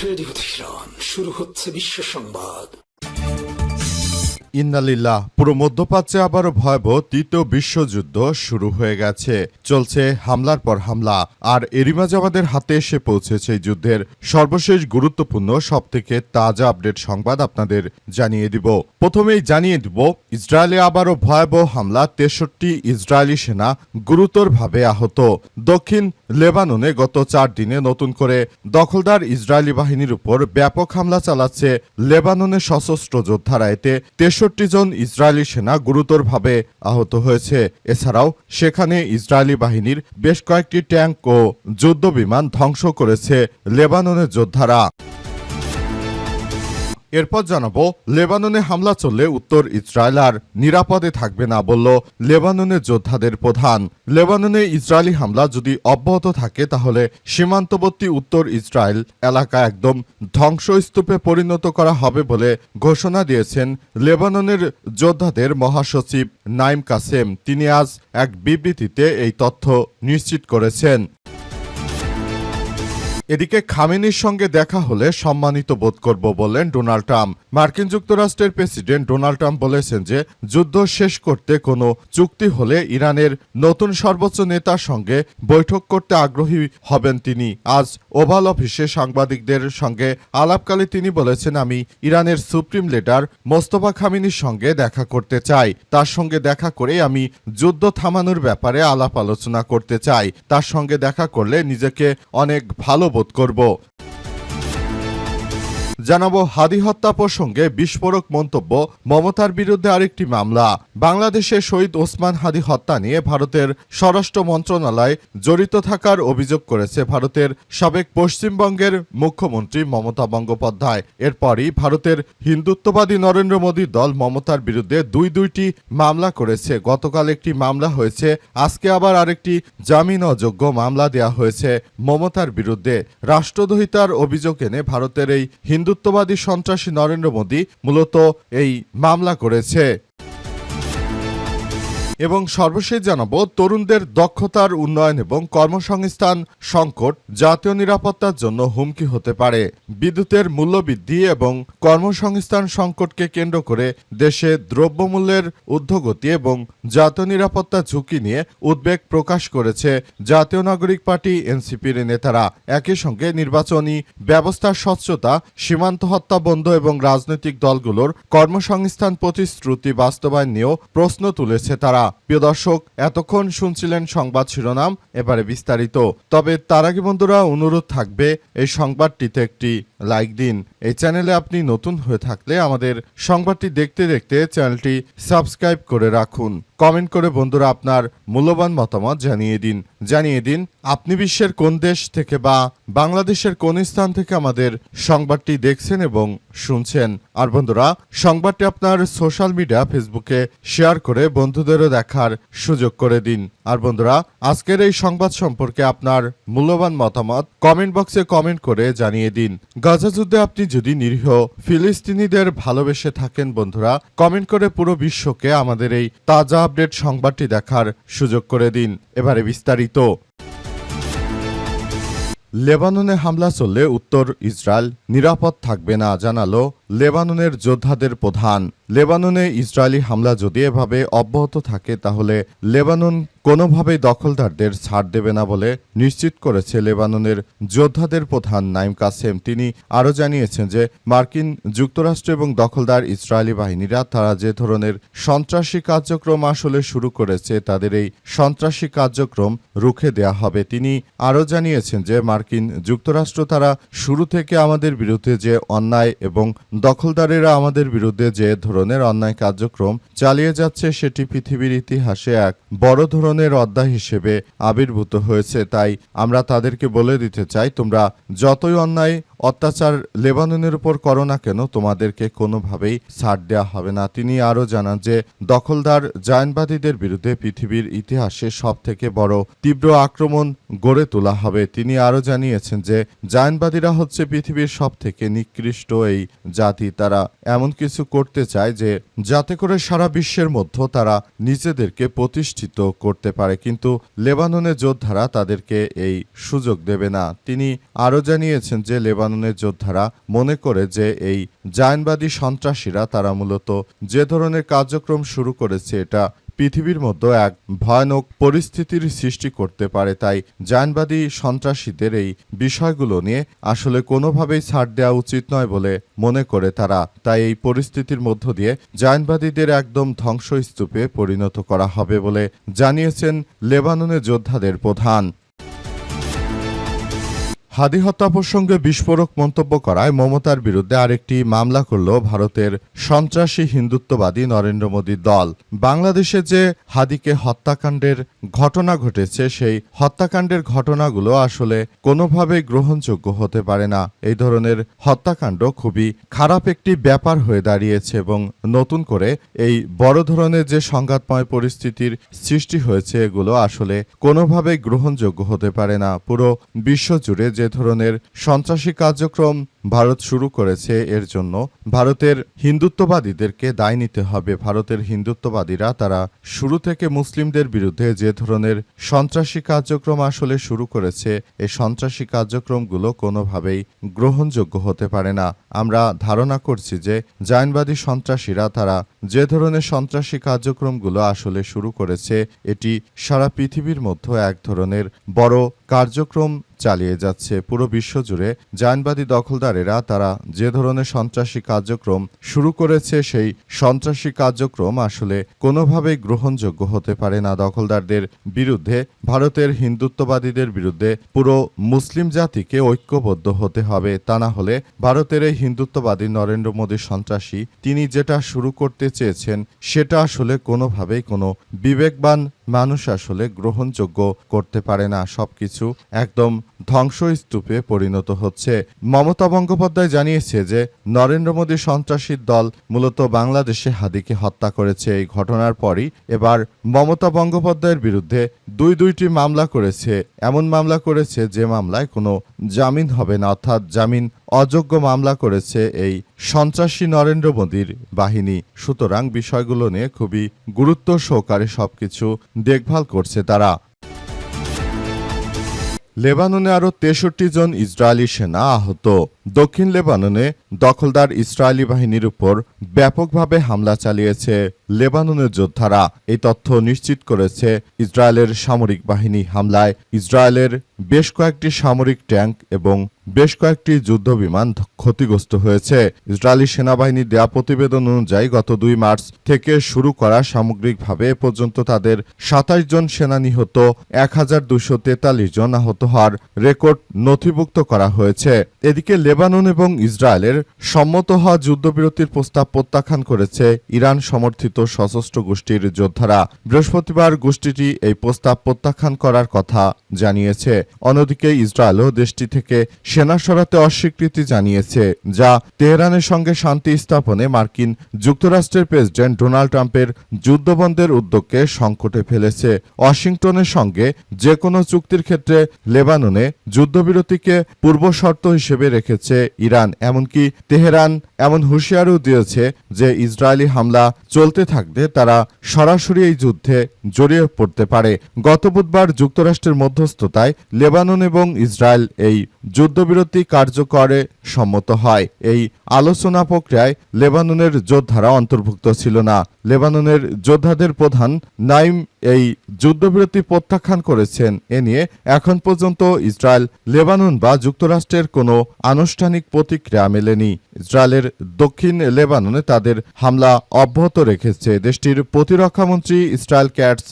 Radio Tehran, শুরু হচ্ছে বিশ্ব সংবাদ। ইন্নালিল্লাহ। পুরো মধ্যপ্রাচ্যে আবারও ভয়াবহ তৃতীয় বিশ্বযুদ্ধ শুরু হয়ে গেছে। চলছে হামলার পর হামলা, আর এরই মাঝে আমাদের হাতে এসে পৌঁছেছে এই যুদ্ধের সর্বশেষ গুরুত্বপূর্ণ সবথেকে তাজা আপডেট সংবাদ আপনাদের জানিয়ে দিব। প্রথমেই জানিয়ে দিব, ইসরায়েলে আবারও ভয়াবহ হামলা, 63 ইসরায়েলি সেনা গুরুতরভাবে আহত। দক্ষিণ লেবাননে গত 4 দিনে নতুন করে দখলদার ইসরায়েলি বাহিনীর উপর ব্যাপক হামলা চালাচ্ছে লেবাননের সশস্ত্র যোদ্ধারা। এতে 63 জন ইসরায়েলি সেনা গুরুতরভাবে আহত হয়েছে। এছাড়াও সেখানে ইসরায়েলি বাহিনীর বেশ কয়েকটি ট্যাঙ্ক ও যুদ্ধবিমান ধ্বংস করেছে লেবাননের যোদ্ধারা। এরপর জানাবো, লেবাননে হামলা চললে উত্তর ইসরায়েল আর নিরাপদে থাকবে না বলল লেবাননের যোদ্ধাদের প্রধান। লেবাননে ইসরায়েলি হামলা যদি অব্যাহত থাকে তাহলে সীমান্তবর্তী উত্তর ইসরায়েল এলাকা একদম ধ্বংসস্তূপে পরিণত করা হবে বলে ঘোষণা দিয়েছেন লেবাননের যোদ্ধাদের মহাসচিব নাইম কাসেম। তিনি আজ এক বিবৃতিতে এই তথ্য নিশ্চিত করেছেন। এদিকে খামেনির সঙ্গে দেখা হলে সম্মানিত বোধ করব বললেন ডোনাল্ড ট্রাম্প। মার্কিন যুক্তরাষ্ট্রের প্রেসিডেন্ট ডোনাল্ড ট্রাম্প বলেছেন যে যুদ্ধ শেষ করতে কোনো চুক্তি হলে ইরানের নতুন সর্বোচ্চ নেতার সঙ্গে বৈঠক করতে আগ্রহী হবেন তিনি। আজ ওভাল অফিসে সাংবাদিকদের সঙ্গে আলাপকালে তিনি বলেছেন, আমি ইরানের সুপ্রিম লিডার মোস্তফা খামেনির সঙ্গে দেখা করতে চাই। তার সঙ্গে দেখা করে আমি যুদ্ধ থামানোর ব্যাপারে আলাপ আলোচনা করতে চাই। তার সঙ্গে দেখা করলে নিজেকে অনেক ভালো বোধ করব। জানাবো, হাদি হত্যা প্রসঙ্গে বিস্ফোরক মন্তব্য, মমতার বিরুদ্ধে আরেকটি মামলা। বাংলাদেশে শহীদ ওসমান হাদি হত্যা নিয়ে ভারতের স্বরাষ্ট্র মন্ত্রণালয় জড়িত থাকার অভিযোগ করেছে ভারতের সাবেক পশ্চিমবঙ্গের মুখ্যমন্ত্রী মমতা বন্দ্যোপাধ্যায়। এরপরই ভারতের হিন্দুত্ববাদী নরেন্দ্র মোদীর দল মমতার বিরুদ্ধে দুইটি মামলা করেছে। গতকাল একটি মামলা হয়েছে, আজকে আবার আরেকটি জামিন অযোগ্য মামলা দেয়া হয়েছে মমতার বিরুদ্ধে। রাষ্ট্রদ্রোহিতার অভিযোগ এনে ভারতের এই হিন্দুত্ববাদী সন্ত্রাসী নরেন্দ্র মোদী মূলত এই মামলা করেছে। এবং সর্বশেষ জানাবো, তরুণদের দক্ষতার উন্নয়ন এবং কর্মসংস্থান সংকট জাতীয় নিরাপত্তার জন্য হুমকি হতে পারে। বিদ্যুতের মূল্যবৃদ্ধি এবং কর্মসংস্থান সংকটকে কেন্দ্র করে দেশে দ্রব্যমূল্যের ঊর্ধ্বগতি এবং জাতীয় নিরাপত্তা ঝুঁকি নিয়ে উদ্বেগ প্রকাশ করেছে জাতীয় নাগরিক পার্টি এনসিপির নেতারা। একই সঙ্গে নির্বাচনী ব্যবস্থার স্বচ্ছতা, সীমান্ত হত্যা বন্ধ এবং রাজনৈতিক দলগুলোর কর্মসংস্থান প্রতিশ্রুতি বাস্তবায়ন নিয়েও প্রশ্ন তুলেছে তারা। প্রিয় দর্শক, এতক্ষণ শুনছিলেন সংবাদ শিরোনাম, এবারে বিস্তারিত। তবে তার আগে বন্ধুরা, অনুরোধ থাকবে এই সংবাদটিতে একটি লাইক দিন। এই চ্যানেলে আপনি নতুন হয়ে থাকলে আমাদের সংবাদটি দেখতে দেখতে চ্যানেলটি সাবস্ক্রাইব করে রাখুন। কমেন্ট করে বন্ধুরা আপনার মূল্যবান মতামত জানিয়ে দিন আপনি বিশ্বের কোন দেশ থেকে বা বাংলাদেশের কোন স্থান থেকে আমাদের সংবাদটি দেখছেন এবং শুনছেন। আর বন্ধুরা, সংবাদটি আপনার সোশ্যাল মিডিয়া ফেসবুকে শেয়ার করে বন্ধুদেরও দেখার সুযোগ করে দিন। আর বন্ধুরা, আজকের এই সংবাদ সম্পর্কে আপনার মূল্যবান মতামত কমেন্ট বক্সে কমেন্ট করে জানিয়ে দিন। গাজা যুদ্ধে আপনি যদি নিরীহ ফিলিস্তিনিদের ভালোবেসে থাকেন বন্ধুরা, কমেন্ট করে পুরো বিশ্বকে আমাদের এই তাজা আপডেট সংবাদটি দেখার সুযোগ করে দিন। এবারে বিস্তারিত। লেবাননে হামলা চললে উত্তর ইসরায়েল নিরাপদ থাকবে না জানালো লেবাননের যোদ্ধাদের প্রধান। লেবাননে ইসরায়েলি হামলা যদি এভাবে অব্যাহত থাকে তাহলে লেবানন কোনোভাবেই দখলদারদের ছাড় দেবে না বলে নিশ্চিত করেছে লেবাননের যোদ্ধাদের প্রধান নাইম কাসেম। তিনি আরও জানিয়েছেন যে মার্কিন যুক্তরাষ্ট্র এবং দখলদার ইসরায়েলি বাহিনীরা তারা যে ধরনের সন্ত্রাসী কার্যক্রম আসলে শুরু করেছে তাদের এই সন্ত্রাসী কার্যক্রম রুখে দেয়া হবে। তিনি আরও জানিয়েছেন যে মার্কিন যুক্তরাষ্ট্র তারা শুরু থেকে আমাদের বিরুদ্ধে যে অন্যায় এবং দখলদারেরা আমাদের বিরুদ্ধে যে ধরনের অন্যায় কার্যক্রম চালিয়ে যাচ্ছে সেটি পৃথিবীর ইতিহাসে এক বড় ধরনের অধ্যায় হিসেবে আবির্ভূত হয়েছে। তাই আমরা তাদেরকে বলে দিতে চাই, তোমরা যতই অন্যায় অত্যাচার লেবাননের উপর করো না কেন, তোমাদেরকে কোনোভাবেই ছাড় দেওয়া হবে না। তিনি আরও জানান যে দখলদার জায়নবাদীদের বিরুদ্ধে পৃথিবীর ইতিহাসে সবথেকে বড় তীব্র আক্রমণ গড়ে তোলা হবে। তিনি আরও জানিয়েছেন যে জায়নবাদীরা হচ্ছে পৃথিবীর সবথেকে নিকৃষ্ট এই জাতি। তারা এমন কিছু করতে চায় যে যাতে করে সারা বিশ্বের মধ্যে তারা নিজেদেরকে প্রতিষ্ঠিত করতে পারে, কিন্তু লেবাননের যোদ্ধারা তাদেরকে এই সুযোগ দেবে না। তিনি আরও জানিয়েছেন যে লেবানন লেবাননের যোদ্ধারা মনে করে যে এই জায়নবাদী সন্ত্রাসীরা তারা মূলত যে ধরনের কার্যক্রম শুরু করেছে এটা পৃথিবীর মধ্যে এক ভয়ানক পরিস্থিতির সৃষ্টি করতে পারে। তাই জায়নবাদী সন্ত্রাসীদের এই বিষয়গুলো নিয়ে আসলে কোনোভাবেই ছাড় দেওয়া উচিত নয় বলে মনে করে তারা। তাই এই পরিস্থিতির মধ্য দিয়ে জায়নবাদীদের একদম ধ্বংসস্তূপে পরিণত করা হবে বলে জানিয়েছেন লেবাননের যোদ্ধাদের প্রধান। হাদি হত্যা প্রসঙ্গে বিস্ফোরক মন্তব্য করায় মমতার বিরুদ্ধে আরেকটি মামলা করল ভারতের সন্ত্রাসী হিন্দুত্ববাদী নরেন্দ্র মোদীর দল। বাংলাদেশে যে হাদিকে হত্যাকাণ্ডের ঘটনা ঘটেছে সেই হত্যাকাণ্ডের ঘটনাগুলো আসলে কোনোভাবেই গ্রহণযোগ্য হতে পারে না। এই ধরনের হত্যাকাণ্ড খুবই খারাপ একটি ব্যাপার হয়ে দাঁড়িয়েছে এবং নতুন করে এই বড় ধরনের যে সংঘাতময় পরিস্থিতির সৃষ্টি হয়েছে এগুলো আসলে কোনোভাবেই গ্রহণযোগ্য হতে পারে না। পুরো বিশ্বজুড়ে যে ধরনের সন্ত্রাসী কার্যক্রম ভারত শুরু করেছে এর জন্য ভারতের হিন্দুত্ববাদীদেরকে দায় নিতে হবে। ভারতের হিন্দুত্ববাদীরা তারা শুরু থেকে মুসলিমদের বিরুদ্ধে যে ধরনের সন্ত্রাসী কার্যক্রম আসলে শুরু করেছে এই সন্ত্রাসী কার্যক্রমগুলো কোনোভাবেই গ্রহণযোগ্য হতে পারে না। আমরা ধারণা করছি যে জায়নবাদী সন্ত্রাসীরা তারা যে ধরনের সন্ত্রাসী কার্যক্রমগুলো আসলে শুরু করেছে এটি সারা পৃথিবীর মধ্যে এক ধরনের বড় কার্যক্রম চালিয়ে যাচ্ছে। পুরো বিশ্বজুড়ে জায়নবাদী দখলদারেরা তারা যে ধরনের সন্ত্রাসী কার্যক্রম শুরু করেছে সেই সন্ত্রাসী কার্যক্রম আসলে কোনোভাবেই গ্রহণযোগ্য হতে পারে না। দখলদারদের বিরুদ্ধে ভারতের হিন্দুত্ববাদীদের বিরুদ্ধে পুরো মুসলিম জাতিকে ঐক্যবদ্ধ হতে হবে। তা না হলে ভারতের এই হিন্দুত্ববাদী নরেন্দ্র মোদী সন্ত্রাসী তিনি যেটা শুরু করতে চেয়েছেন সেটা আসলে কোনোভাবেই কোনো বিবেকবান মানুষ আসলে গ্রহণযোগ্য করতে পারে না। সবকিছু একদম ধ্বংসস্তূপে পরিণত হচ্ছে। মমতা বন্দ্যোপাধ্যায় জানিয়েছে যে নরেন্দ্র মোদী সন্ত্রাসীর দল মূলত বাংলাদেশে হাদিকে হত্যা করেছে। এই ঘটনার পরই এবার মমতা বন্দ্যোপাধ্যায়ের বিরুদ্ধে দুইটি মামলা করেছে। এমন মামলা করেছে যে মামলায় কোনো জামিন হবে না, অর্থাৎ জামিন অযোগ্য মামলা করেছে এই সন্ত্রাসী নরেন্দ্র মোদীর বাহিনী। সুতরাং বিষয়গুলো নিয়ে খুবই গুরুত্ব সহকারে সবকিছু দেখভাল করছে তারা। লেবাননে আরও 63 জন ইসরায়েলি সেনা আহত। দক্ষিণ লেবাননে দখলদার ইসরায়েলি বাহিনীর উপর ব্যাপকভাবে হামলা চালিয়েছে লেবাননের যোদ্ধারা। এই তথ্য নিশ্চিত করেছে ইসরায়েলের সামরিক বাহিনী। হামলায় ইসরায়েলের বেশ কয়েকটি সামরিক ট্যাঙ্ক এবং বেশ কয়েকটি যুদ্ধবিমান ক্ষতিগ্রস্ত হয়েছে। ইসরায়েলি সেনাবাহিনীর দেয়া প্রতিবেদন অনুযায়ী গত 2 মার্চ থেকে শুরু করা সামগ্রিকভাবে এ পর্যন্ত তাদের 27 জন সেনা নিহত, 1243 জন আহত হওয়ার রেকর্ড নথিভুক্ত করা হয়েছে। এদিকে লেবানন এবং ইসরায়েলের সম্মত হওয়া যুদ্ধবিরতির প্রস্তাব প্রত্যাখ্যান করেছে ইরান সমর্থিত সশস্ত্র গোষ্ঠীর যোদ্ধারা। বৃহস্পতিবার গোষ্ঠীটি এই প্রস্তাব প্রত্যাখ্যান করার কথা জানিয়েছে। অন্যদিকে ইসরায়েলও দেশটি থেকে সেনা সরাতে অস্বীকৃতি জানিয়েছে, যা তেহরানের সঙ্গে শান্তি স্থাপনে মার্কিন যুক্তরাষ্ট্রের প্রেসিডেন্ট ডোনাল্ড ট্রাম্পের যুদ্ধবন্ধের উদ্যোগকে সংকটে ফেলেছে। ওয়াশিংটনের সঙ্গে যে কোনো চুক্তির ক্ষেত্রে লেবাননে যুদ্ধবিরতিকে পূর্বশর্ত হিসেবে রেখেছে ইরান। এমনকি তেহরান এমন হুঁশিয়ারিও দিয়েছে যে ইসরায়েলি হামলা চলতে থাকলে তারা সরাসরি এই যুদ্ধে জড়িয়ে পড়তে পারে। গত বুধবার যুক্তরাষ্ট্রের মধ্যস্থতায় লেবানন এবং ইসরায়েল এই যুদ্ধবিরতি কার্যকরে সম্মত হয়। এই আলোচনা প্রক্রিয়ায় লেবাননের যোদ্ধারা অন্তর্ভুক্ত ছিল না। লেবাননের যোদ্ধাদের প্রধান নাইম এই যুদ্ধবিরতি প্রত্যাখ্যান করেছেন। এ নিয়ে এখন পর্যন্ত ইসরায়েল, লেবানন বা যুক্তরাষ্ট্রের কোনো আনুষ্ঠানিক প্রতিক্রিয়া মেলেনি। ইসরায়েলের দক্ষিণ লেবাননে তাদের হামলা অব্যাহত রেখেছে। দেশটির প্রতিরক্ষামন্ত্রী ইসরায়েল ক্যাটস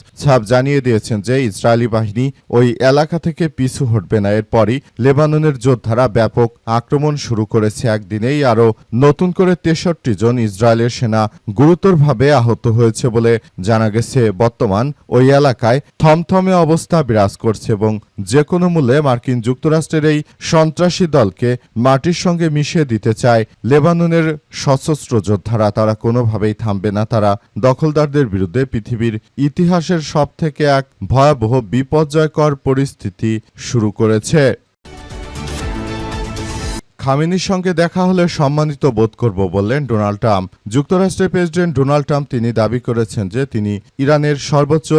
জানিয়ে দিয়েছেন যে ইসরায়েলি বাহিনী ওই এলাকা থেকে পিছু হটবে না। এরপরই লেবাননের যোদ্ধারা ব্যাপক আক্রমণ শুরু করেছে। একদিনেই আরও নতুন করে 63 জন ইসরায়েলের সেনা গুরুতরভাবে আহত হয়েছে বলে জানা গেছে। বর্তমান ওই এলাকায় থমথমে অবস্থা বিরাজ করছে এবং যে কোনো মূল্যে মার্কিন যুক্তরাষ্ট্রের এই সন্ত্রাসী দলকে মাটির সঙ্গে মিশিয়ে দিতে চায় লেবাননের সশস্ত্র যোদ্ধারা। তারা কোনোভাবেই থামবে না। তারা দখলদারদের বিরুদ্ধে পৃথিবীর ইতিহাসের সবথেকে এক ভয়াবহ বিপর্যয়কর পরিস্থিতি শুরু করেছে। খামেনির সঙ্গে দেখা হলে সম্মানিত বোধ করব বললেন ডোনাল্ড ট্রাম্প। যুক্তরাষ্ট্রের প্রেসিডেন্ট ডোনাল্ড ট্রাম্প তিনি দাবি করেছেন যে তিনি ইরানের সর্বোচ্চ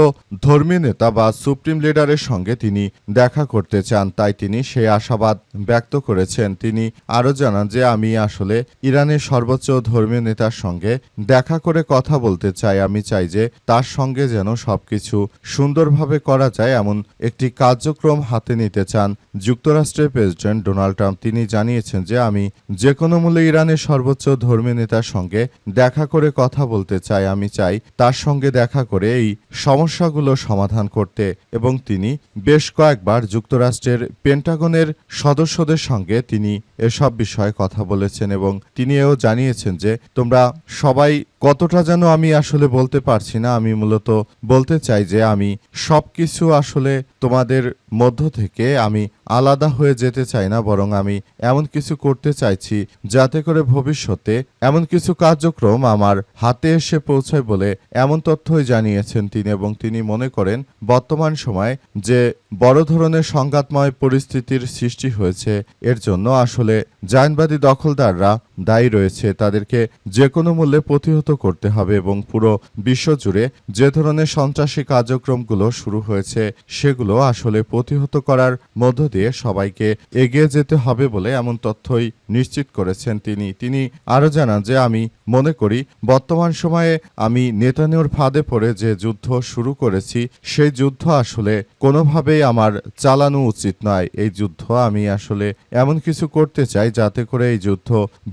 ধর্মীয় নেতা বা সুপ্রিম লিডারের সঙ্গে তিনি দেখা করতে চান, তাই তিনি সেই আশাবাদ ব্যক্ত করেছেন। তিনি আরও জানান যে আমি আসলে ইরানের সর্বোচ্চ ধর্মীয় নেতার সঙ্গে দেখা করে কথা বলতে চাই। আমি চাই যে তার সঙ্গে যেন সবকিছু সুন্দরভাবে করা যায় এমন একটি কার্যক্রম হাতে নিতে চান যুক্তরাষ্ট্রের প্রেসিডেন্ট ডোনাল্ড ট্রাম্প। তিনি জানিয়েছেন যে আমি যে কোনো মূল্যে ইরানের সর্বোচ্চ ধর্মীয় নেতার সঙ্গে দেখা করে কথা বলতে চাই। আমি চাই তার সঙ্গে দেখা করে এই সমস্যাগুলো সমাধান করতে, এবং তিনি বেশ কয়েকবার যুক্তরাষ্ট্রের পেন্টাগনের সদস্যদের সঙ্গে তিনি এসব বিষয়ে কথা বলেছেন, এবং তিনি এও জানিয়েছেন যে তোমরা সবাই কতটা যেন আমি আসলে বলতে পারছি না, আমি মূলত বলতে চাই যে আমি সবকিছু আসলে তোমাদের মধ্য থেকে আমি আলাদা হয়ে যেতে চাই না, বরং আমি এমন কিছু করতে চাইছি যাতে করে ভবিষ্যতে এমন কিছু কার্যক্রম আমার হাতে এসে পৌঁছায় বলে এমন তথ্যই জানিয়েছেন তিনি। এবং তিনি মনে করেন বর্তমান সময়ে যে বড় ধরনের সংঘাতময় পরিস্থিতির সৃষ্টি হয়েছে এর জন্য আসলে জায়নবাদী দখলদাররা দায়ী রয়েছে। তাদেরকে যে কোনো মূল্যে প্রতিহত করতে হবে, এবং পুরো বিশ্বজুড়ে যে ধরনের সন্ত্রাসী কার্যক্রমগুলো শুরু হয়েছে সেগুলো আসলে প্রতিহত করার মধ্য দিয়ে সবাইকে এগিয়ে যেতে হবে বলে এমন তথ্যই নিশ্চিত করেছেন তিনি আরও জানান যে আমি মনে করি বর্তমান সময়ে আমি নেতানিয়াহুর ফাঁদে পড়ে যে যুদ্ধ শুরু করেছি সেই যুদ্ধ আসলে কোনোভাবেই আমার চালানো উচিত নয়। এই যুদ্ধ আমি আসলে এমন কিছু করতে চাই যাতে করে এই যুদ্ধ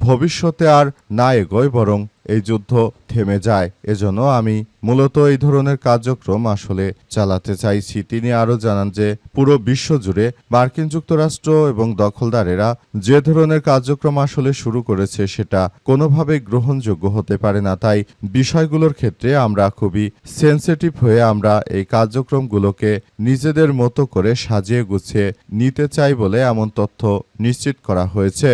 ভবিষ্যতে আর না এগোয়, বরং এই যুদ্ধ থেমে যায়। এজন্য আমি মূলত এই ধরনের কার্যক্রম আসলে চালাতে চাইছি। তিনি আরও জানান যে পুরো বিশ্ব জুড়ে মার্কিন যুক্তরাষ্ট্র এবং দখলদারেরা যে ধরনের কার্যক্রম আসলে শুরু করেছে সেটা কোনোভাবেই গ্রহণযোগ্য হতে পারে না। তাই বিষয়গুলোর ক্ষেত্রে আমরা খুবই সেনসিটিভ হয়ে আমরা এই কার্যক্রমগুলোকে নিজেদের মতো করে সাজিয়ে গুছিয়ে নিতে চাই বলে এমন তথ্য নিশ্চিত করা হয়েছে।